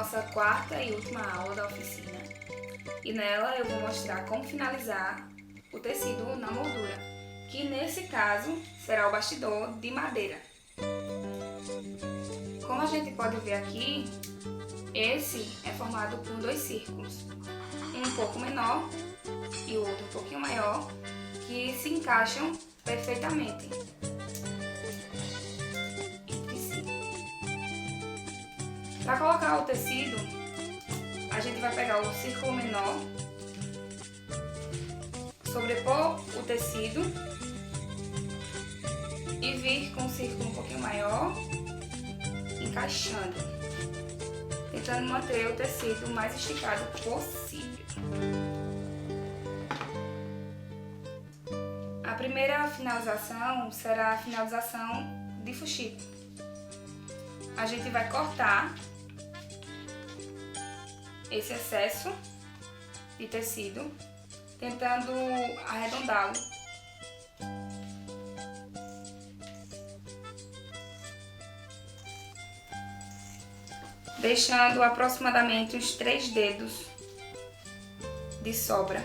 nossa quarta e última aula da oficina e nela eu vou mostrar como finalizar o tecido na moldura, que nesse caso será o bastidor de madeira. Como a gente pode ver aqui, esse é formado por dois círculos, um pouco menor e o outro um pouquinho maior, que se encaixam perfeitamente entre si. Para colocar o tecido, a gente vai pegar o círculo menor, sobrepor o tecido e vir com o círculo um pouquinho maior, encaixando, tentando manter o tecido o mais esticado possível. A primeira finalização será a finalização de fuxico. A gente vai cortar esse excesso de tecido, tentando arredondá-lo. Deixando aproximadamente uns 3 dedos de sobra.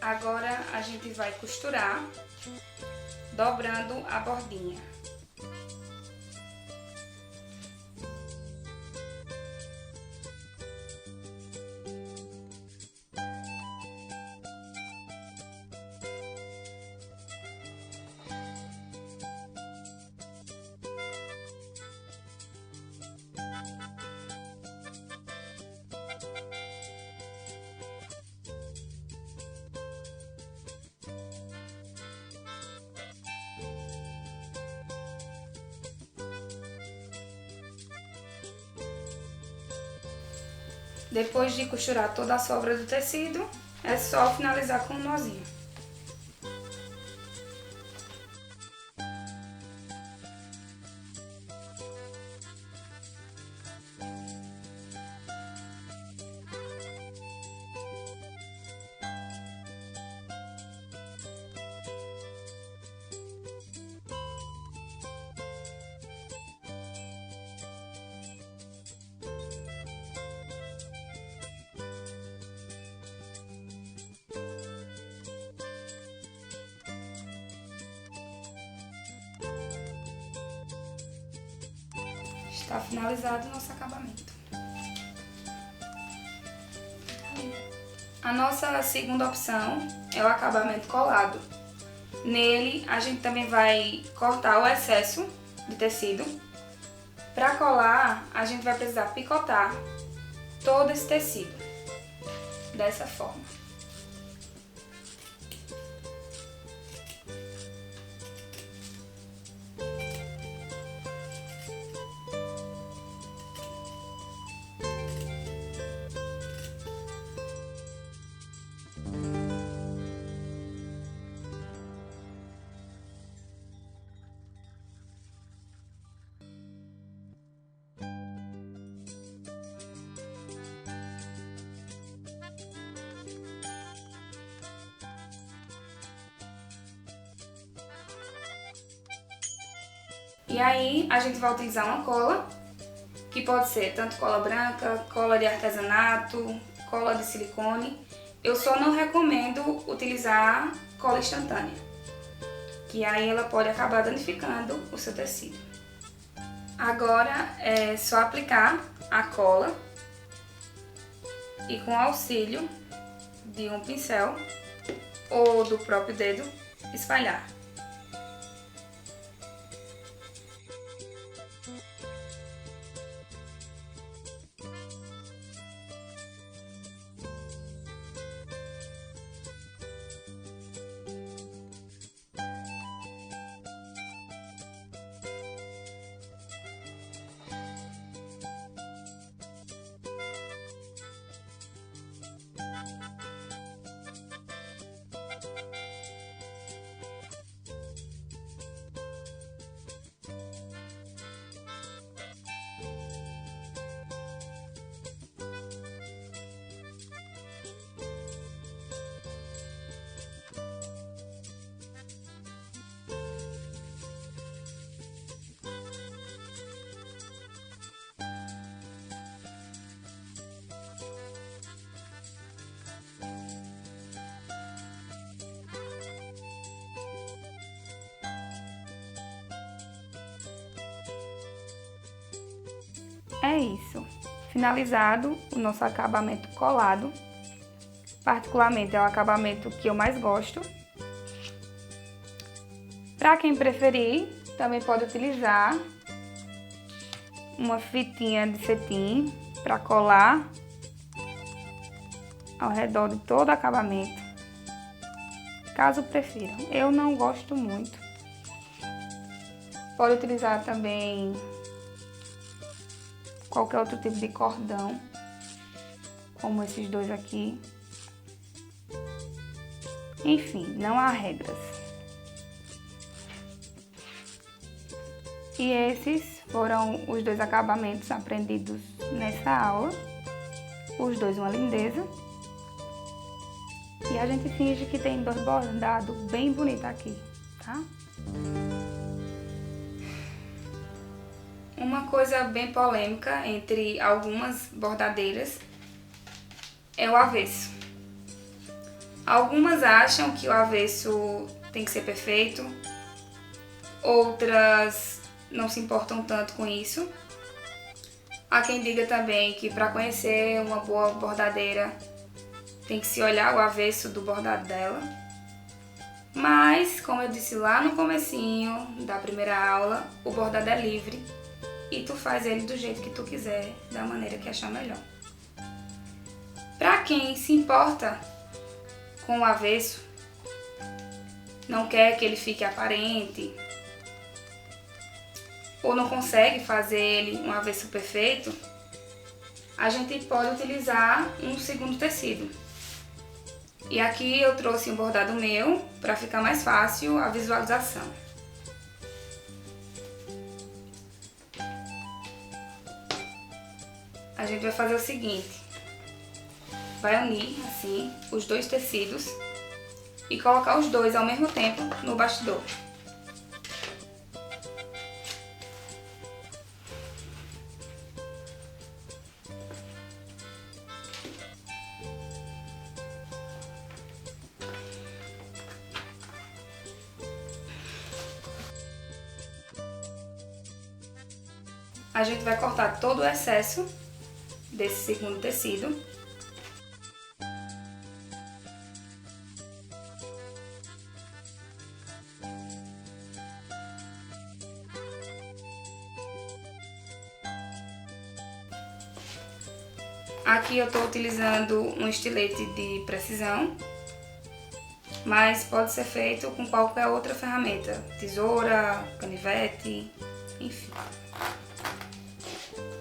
Agora a gente vai costurar, dobrando a bordinha. Depois de costurar toda a sobra do tecido, é só finalizar com um nozinho. Está finalizado o nosso acabamento. A nossa segunda opção é o acabamento colado. Nele, a gente também vai cortar o excesso de tecido. Para colar, a gente vai precisar picotar todo esse tecido, dessa forma. E aí a gente vai utilizar uma cola, que pode ser tanto cola branca, cola de artesanato, cola de silicone. Eu só não recomendo utilizar cola instantânea, que aí ela pode acabar danificando o seu tecido. Agora é só aplicar a cola e com auxílio de um pincel ou do próprio dedo espalhar. É isso. Finalizado o nosso acabamento colado. Particularmente é o acabamento que eu mais gosto. Para quem preferir, também pode utilizar uma fitinha de cetim para colar ao redor de todo o acabamento, caso prefiram. Eu não gosto muito. Pode utilizar também qualquer outro tipo de cordão, como esses dois aqui. Enfim, não há regras. E esses foram os dois acabamentos aprendidos nessa aula. Os dois uma lindeza. E a gente finge que tem dois bordados bem bonitos aqui, tá? Uma coisa bem polêmica entre algumas bordadeiras é o avesso. Algumas acham que o avesso tem que ser perfeito, outras não se importam tanto com isso. Há quem diga também que para conhecer uma boa bordadeira tem que se olhar o avesso do bordado dela. Mas, como eu disse lá no comecinho da primeira aula, o bordado é livre e tu faz ele do jeito que tu quiser, da maneira que achar melhor. Para quem se importa com o avesso, não quer que ele fique aparente, ou não consegue fazer ele um avesso perfeito, a gente pode utilizar um segundo tecido. E aqui eu trouxe um bordado meu para ficar mais fácil a visualização. A gente vai fazer o seguinte: vai unir assim os dois tecidos e colocar os dois ao mesmo tempo no bastidor. A gente vai cortar todo o excesso desse segundo tecido. Aqui eu estou utilizando um estilete de precisão, mas pode ser feito com qualquer outra ferramenta, tesoura, canivete, enfim,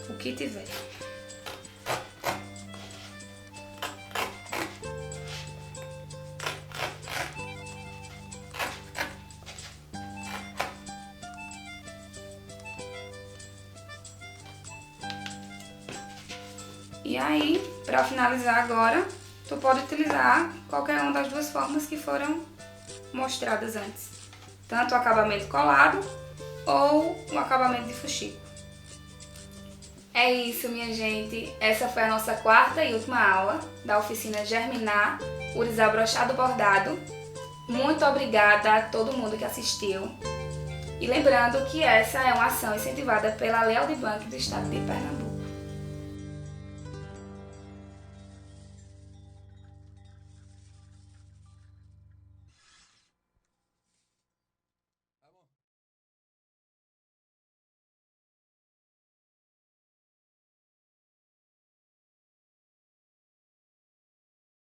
o que tiver. E aí, para finalizar agora, tu pode utilizar qualquer uma das duas formas que foram mostradas antes. Tanto o acabamento colado ou o acabamento de fuxico. É isso, minha gente. Essa foi a nossa quarta e última aula da oficina Germinar, o desabrochado bordado. Muito obrigada a todo mundo que assistiu. E lembrando que essa é uma ação incentivada pela Lei Aldir Blanc do Estado de Pernambuco.